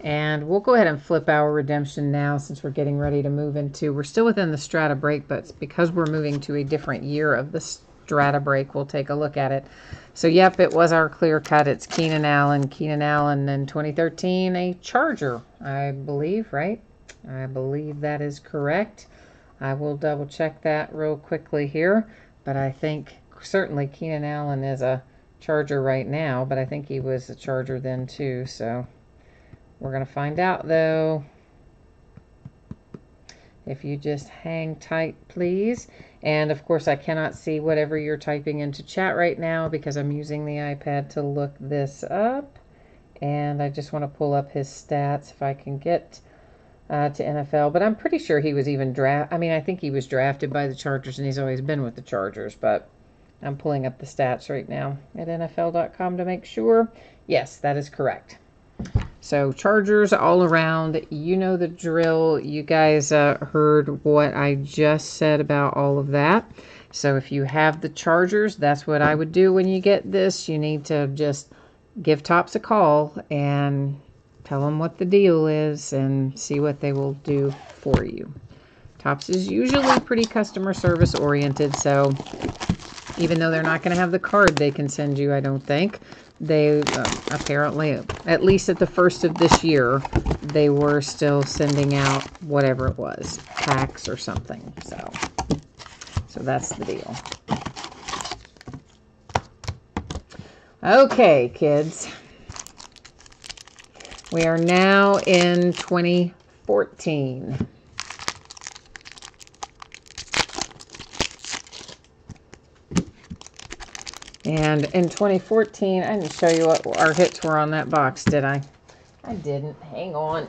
And we'll go ahead and flip our redemption now since we're getting ready to move into, we're still within the strata break, but because we're moving to a different year of the strata break, we'll take a look at it. So yep, it was our clear cut. It's Keenan Allen. Keenan Allen in 2013, a Charger, I believe, right? I believe that is correct. I will double check that real quickly here, but I think certainly Keenan Allen is a Charger right now, but I think he was a Charger then too, so we're going to find out though. If you just hang tight, please. And of course, I cannot see whatever you're typing into chat right now because I'm using the iPad to look this up. And I just want to pull up his stats if I can get to NFL. But I'm pretty sure he was even I think he was drafted by the Chargers and he's always been with the Chargers. But I'm pulling up the stats right now at NFL.com to make sure. Yes, that is correct. So Chargers all around, you know the drill. You guys heard what I just said about all of that. So if you have the Chargers, that's what I would do when you get this. You need to just give Topps a call and tell them what the deal is and see what they will do for you. Topps is usually pretty customer service oriented, so even though they're not going to have the card they can send you, I don't think. They apparently, at least at the first of this year, they were still sending out whatever it was, packs or something. So that's the deal. Okay, kids. We are now in 2014. And in 2014, I didn't show you what our hits were on that box, did I? I didn't. Hang on.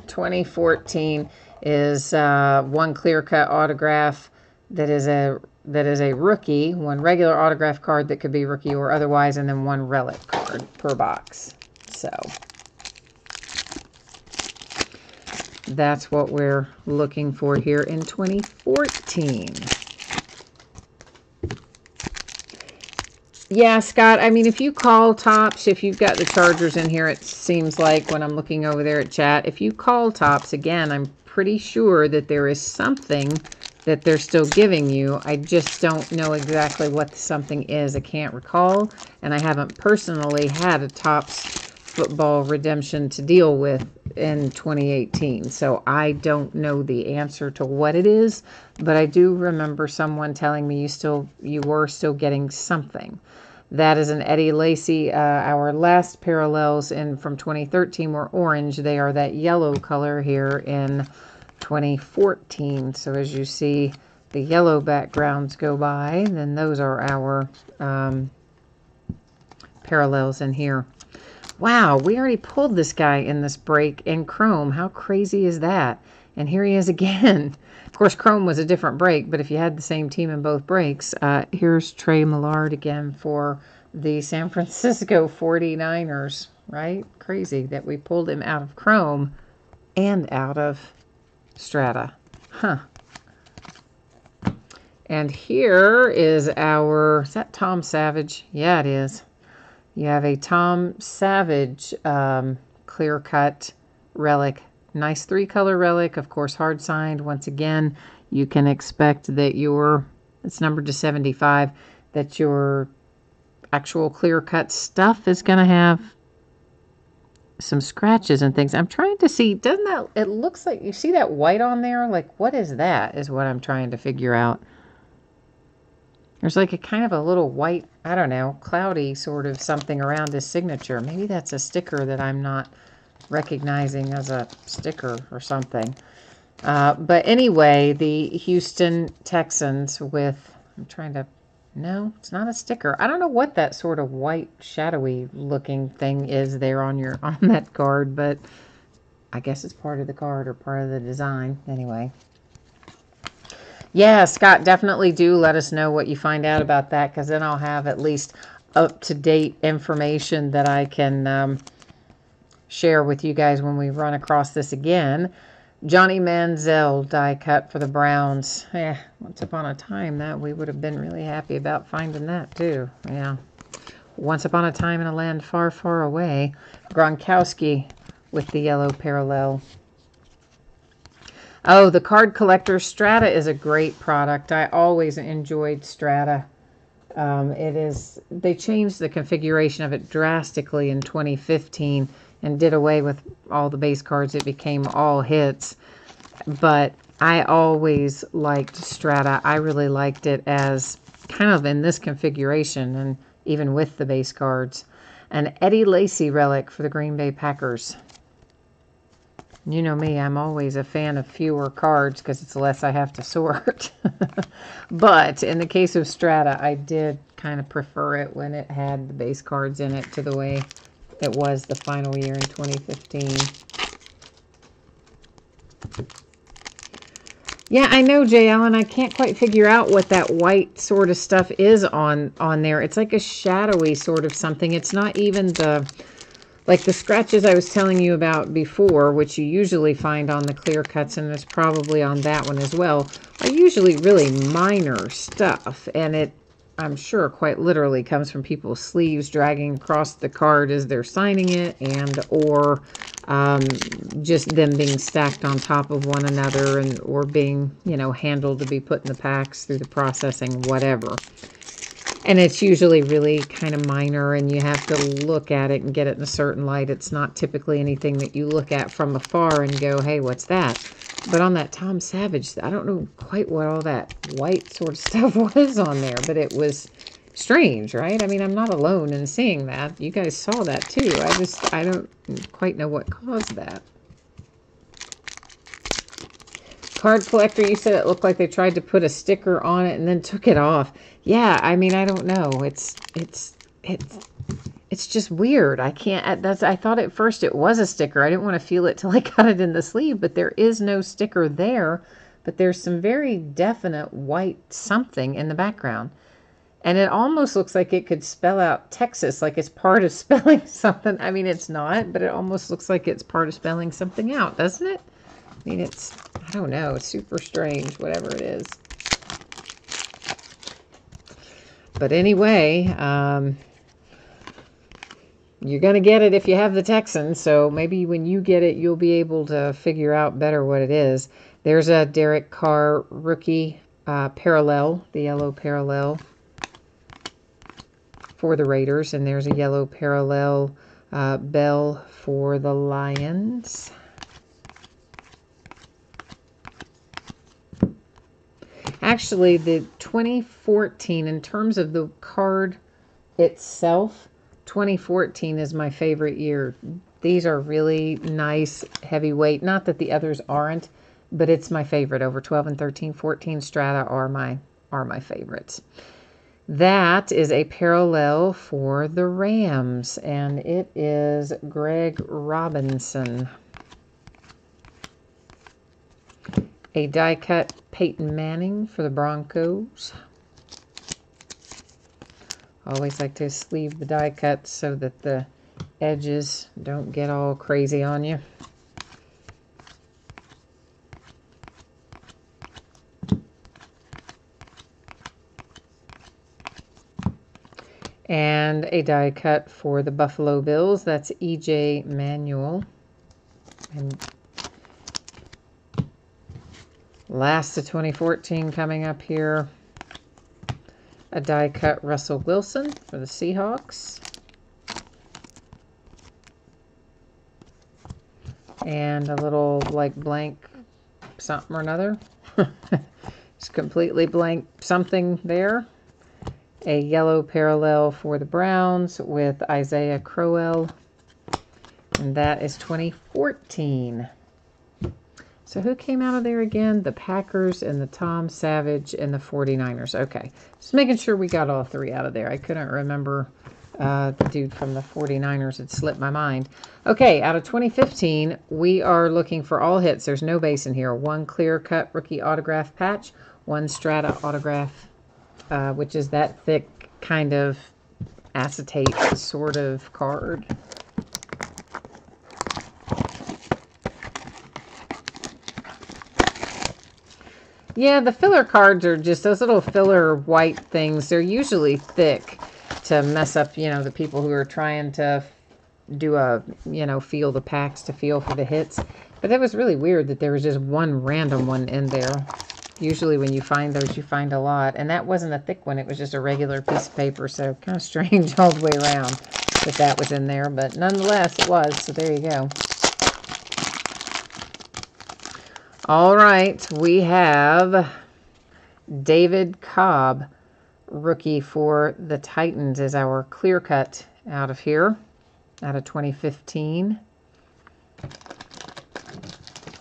2014 is one clear-cut autograph that is a rookie, one regular autograph card that could be rookie or otherwise, and then one relic card per box. So that's what we're looking for here in 2014. Yeah, Scott, I mean, if you call Topps, if you've got the Chargers in here, it seems like when I'm looking over there at chat, if you call Topps, again, I'm pretty sure that there is something that they're still giving you. I just don't know exactly what the something is. I can't recall, and I haven't personally had a Topps football redemption to deal with in 2018, so I don't know the answer to what it is, but I do remember someone telling me you were still getting something. That is an Eddie Lacy. Our last parallels from 2013 were orange. They are that yellow color here in 2014. So as you see the yellow backgrounds go by, then those are our parallels in here. Wow, we already pulled this guy in this break in Chrome. How crazy is that? And here he is again. Of course, Chrome was a different break, but if you had the same team in both breaks, here's Trey Millard again for the San Francisco 49ers, right? Crazy that we pulled him out of Chrome and out of Strata. Huh. And here is is that Tom Savage? Yeah, it is. You have a Tom Savage clear-cut relic nice 3-color relic, of course, hard signed. Once again, you can expect that it's numbered to 75, that your actual clear cut stuff is going to have some scratches and things. I'm trying to see, doesn't that, it looks like, you see that white on there? Like, what is that, is what I'm trying to figure out. There's like a kind of a little white, I don't know, cloudy sort of something around his signature. Maybe that's a sticker that I'm not recognizing as a sticker or something. But anyway, the Houston Texans with, I'm trying to, no, it's not a sticker. I don't know what that sort of white shadowy looking thing is there on that card, but I guess it's part of the card or part of the design. Anyway. Yeah, Scott, definitely do let us know what you find out about that, because then I'll have at least up-to-date information that I can share with you guys when we run across this again. Johnny Manziel die cut for the Browns. Yeah, once upon a time that we would have been really happy about finding that too. Yeah. Once upon a time in a land far, far away. Gronkowski with the yellow parallel. Oh, the card collector. Strata is a great product. I always enjoyed Strata. They changed the configuration of it drastically in 2015 and did away with all the base cards. It became all hits. But I always liked Strata. I really liked it as kind of in this configuration and even with the base cards. An Eddie Lacy relic for the Green Bay Packers. You know me, I'm always a fan of fewer cards because it's less I have to sort. But in the case of Strata, I did kind of prefer it when it had the base cards in it to the way it was the final year in 2015. Yeah, I know, Jay Allen. I can't quite figure out what that white sort of stuff is on there. It's like a shadowy sort of something. It's not even like the scratches I was telling you about before, which you usually find on the clear cuts, and it's probably on that one as well, are usually really minor stuff. And it, I'm sure, quite literally comes from people's sleeves dragging across the card as they're signing it, and or just them being stacked on top of one another, and or being, you know, handled to be put in the packs through the processing, whatever. And it's usually really kind of minor, and you have to look at it and get it in a certain light. It's not typically anything that you look at from afar and go, hey, what's that? But on that Tom Savage, I don't know quite what all that white sort of stuff was on there, but it was strange, right? I mean, I'm not alone in seeing that. You guys saw that too. I don't quite know what caused that. Card collector, you said it looked like they tried to put a sticker on it and then took it off. Yeah, I mean, I don't know. It's just weird. I can't. I thought at first it was a sticker. I didn't want to feel it till I got it in the sleeve, but there is no sticker there. But there's some very definite white something in the background. And it almost looks like it could spell out Texas, like it's part of spelling something. I mean, it's not, but it almost looks like it's part of spelling something out, doesn't it? I mean, I don't know, it's super strange, whatever it is. But anyway, you're going to get it if you have the Texans, so maybe when you get it, you'll be able to figure out better what it is. There's a Derek Carr rookie parallel, the yellow parallel for the Raiders, and there's a yellow parallel Bell for the Lions. Actually, the 2014, in terms of the card itself, 2014 is my favorite year. These are really nice, heavyweight. Not that the others aren't, but it's my favorite. Over 12 and 13, 14 Strata are my favorites. That is a parallel for the Rams, and it is Greg Robinson. A die cut Peyton Manning for the Broncos. Always like to sleeve the die cut so that the edges don't get all crazy on you. And a die cut for the Buffalo Bills. That's E.J. Manuel. And Last of 2014 coming up here. A die cut Russell Wilson for the Seahawks. And a little like blank something or another. It's completely blank something there. A yellow parallel for the Browns with Isaiah Crowell. And that is 2014. So who came out of there again? The Packers and the Tom Savage and the 49ers. Okay. Just making sure we got all three out of there. I couldn't remember the dude from the 49ers. It slipped my mind. Okay, out of 2015, we are looking for all hits. There's no base in here. One clear-cut rookie autograph patch. One Strata autograph, which is that thick kind of acetate sort of card. Yeah, the filler cards are just those little filler white things. They're usually thick to mess up, you know, the people who are trying to do a, you know, feel the packs to feel for the hits. But that was really weird that there was just one random one in there. Usually when you find those, you find a lot. And that wasn't a thick one. It was just a regular piece of paper. So kind of strange all the way around that that was in there. But nonetheless, it was. So there you go. All right. We have David Cobb, rookie for the Titans, is our clear cut out of here, out of 2015.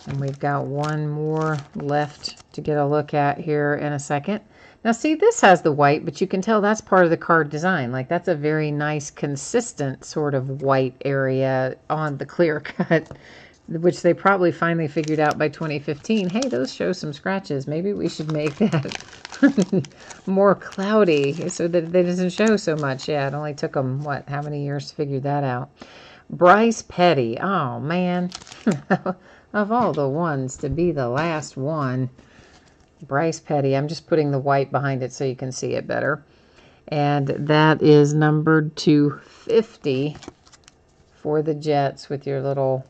And we've got one more left to get a look at here in a second. Now see, this has the white, but you can tell that's part of the card design. Like that's a very nice, consistent sort of white area on the clear cut, which they probably finally figured out by 2015. Hey, those show some scratches. Maybe we should make that more cloudy so that they doesn't show so much. Yeah, it only took them, what, how many years to figure that out? Bryce Petty. Oh, man. Of all the ones to be the last one. Bryce Petty. I'm just putting the white behind it so you can see it better. And that is numbered to 50 for the Jets with your little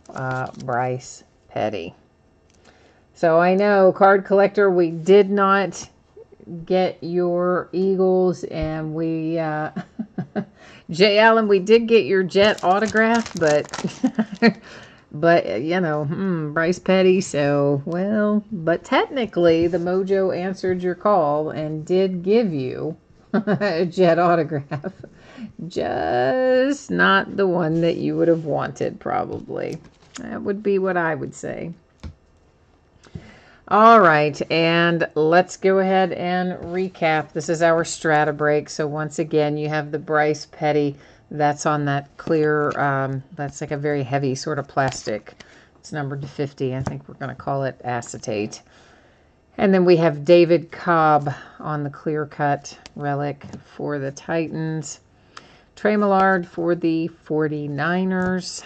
Bryce Petty. So I know, card collector, we did not get your Eagles, and we, Jay Allen, we did get your Jet autograph, but... But, you know, Bryce Petty, so, well, but technically the Mojo answered your call and did give you a Jet autograph. Just not the one that you would have wanted, probably. That would be what I would say. All right, and let's go ahead and recap. This is our Strata break. So once again, you have the Bryce Petty. That's on that clear, that's like a very heavy sort of plastic. It's numbered to 50. I think we're going to call it acetate. And then we have David Cobb on the clear cut relic for the Titans. Trey Millard for the 49ers.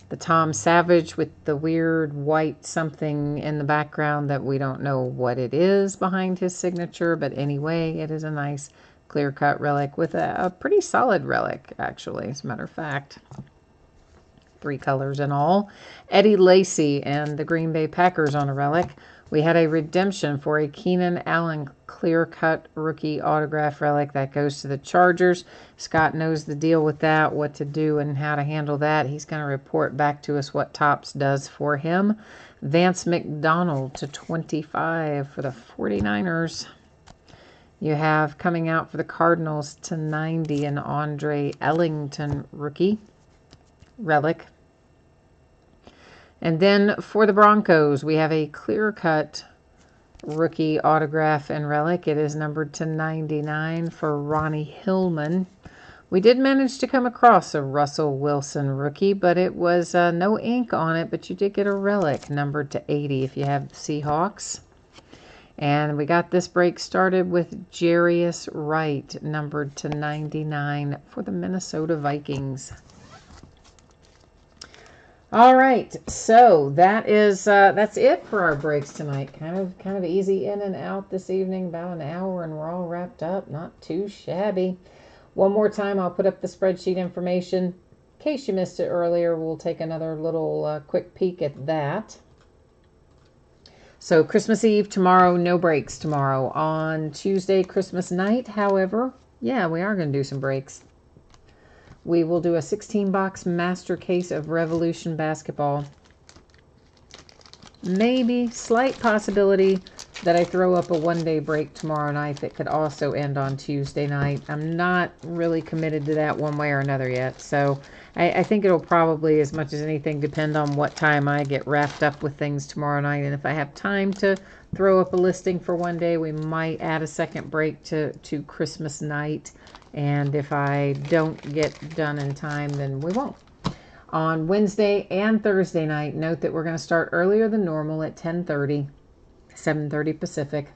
The Tom Savage with the weird white something in the background that we don't know what it is behind his signature. But anyway, it is a nice clear-cut relic with a pretty solid relic, actually, as a matter of fact. 3 colors in all. Eddie Lacy and the Green Bay Packers on a relic. We had a redemption for a Keenan Allen clear-cut rookie autograph relic that goes to the Chargers. Scott knows the deal with that, what to do and how to handle that. He's going to report back to us what Topps does for him. Vance McDonald to 25 for the 49ers. You have coming out for the Cardinals to 90 an Andre Ellington rookie relic. And then for the Broncos, we have a clear-cut rookie autograph and relic. It is numbered to 99 for Ronnie Hillman. We did manage to come across a Russell Wilson rookie, but it was no ink on it, but you did get a relic numbered to 80 if you have the Seahawks. And we got this break started with Jarius Wright, numbered to 99 for the Minnesota Vikings. All right, so that's it for our breaks tonight. Kind of easy in and out this evening, about an hour, and we're all wrapped up. Not too shabby. One more time, I'll put up the spreadsheet information. In case you missed it earlier, we'll take another little quick peek at that. So Christmas Eve tomorrow, no breaks tomorrow. On Tuesday, Christmas night, however, yeah, we are going to do some breaks. We will do a 16-box master case of Revolution basketball. Maybe, slight possibility that I throw up a one-day break tomorrow night that could also end on Tuesday night. I'm not really committed to that one way or another yet. So I think it'll probably, as much as anything, depend on what time I get wrapped up with things tomorrow night. And if I have time to throw up a listing for one day, we might add a second break to Christmas night. And if I don't get done in time, then we won't. On Wednesday and Thursday night, note that we're going to start earlier than normal at 10:30, 7:30 Pacific.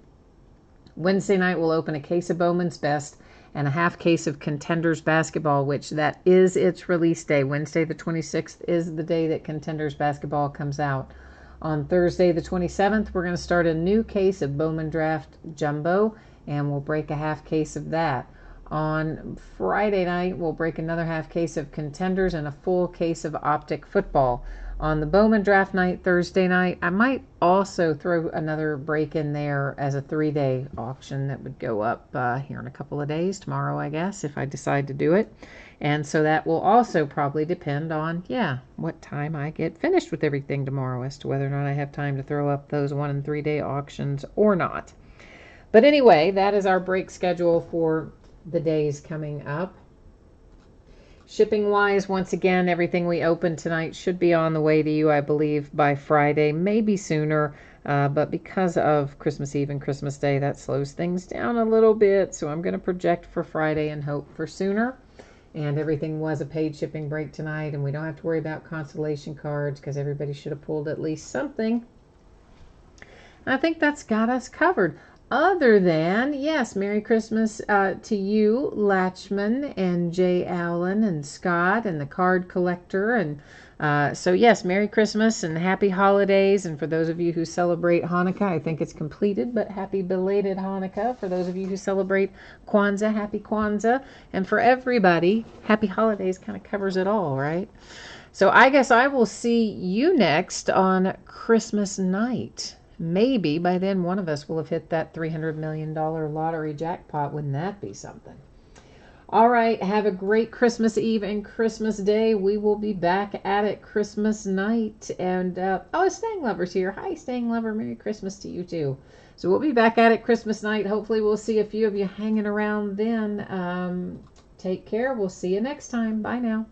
Wednesday night, we'll open a case of Bowman's Best and a half case of Contenders basketball, which that is its release day. Wednesday the 26th is the day that Contenders basketball comes out. On Thursday the 27th, we're going to start a new case of Bowman Draft Jumbo, and we'll break a half case of that. On Friday night, we'll break another half case of Contenders and a full case of Optic Football. On the Bowman Draft night, Thursday night, I might also throw another break in there as a 3-day auction that would go up here in a couple of days, tomorrow, I guess, if I decide to do it. And so that will also probably depend on, what time I get finished with everything tomorrow as to whether or not I have time to throw up those 1- and 3-day auctions or not. But anyway, that is our break schedule for the days coming up. Shipping wise, once again, everything we open tonight should be on the way to you, I believe, by Friday, maybe sooner. But because of Christmas Eve and Christmas Day, that slows things down a little bit. So I'm going to project for Friday and hope for sooner. And everything was a paid shipping break tonight, and we don't have to worry about consolation cards because everybody should have pulled at least something. I think that's got us covered. Other than, yes, Merry Christmas to you, Latchman, and Jay Allen, and Scott, and the card collector. And so, yes, Merry Christmas and Happy Holidays. And for those of you who celebrate Hanukkah, I think it's completed, but happy belated Hanukkah. For those of you who celebrate Kwanzaa, happy Kwanzaa. And for everybody, Happy Holidays kind of covers it all, right? So I guess I will see you next on Christmas night. Maybe by then one of us will have hit that $300 million lottery jackpot. Wouldn't that be something? All right. Have a great Christmas Eve and Christmas Day. We will be back at it Christmas night. And, Staying Lover's here. Hi, Staying Lover. Merry Christmas to you, too. So we'll be back at it Christmas night. Hopefully we'll see a few of you hanging around then. Take care. We'll see you next time. Bye now.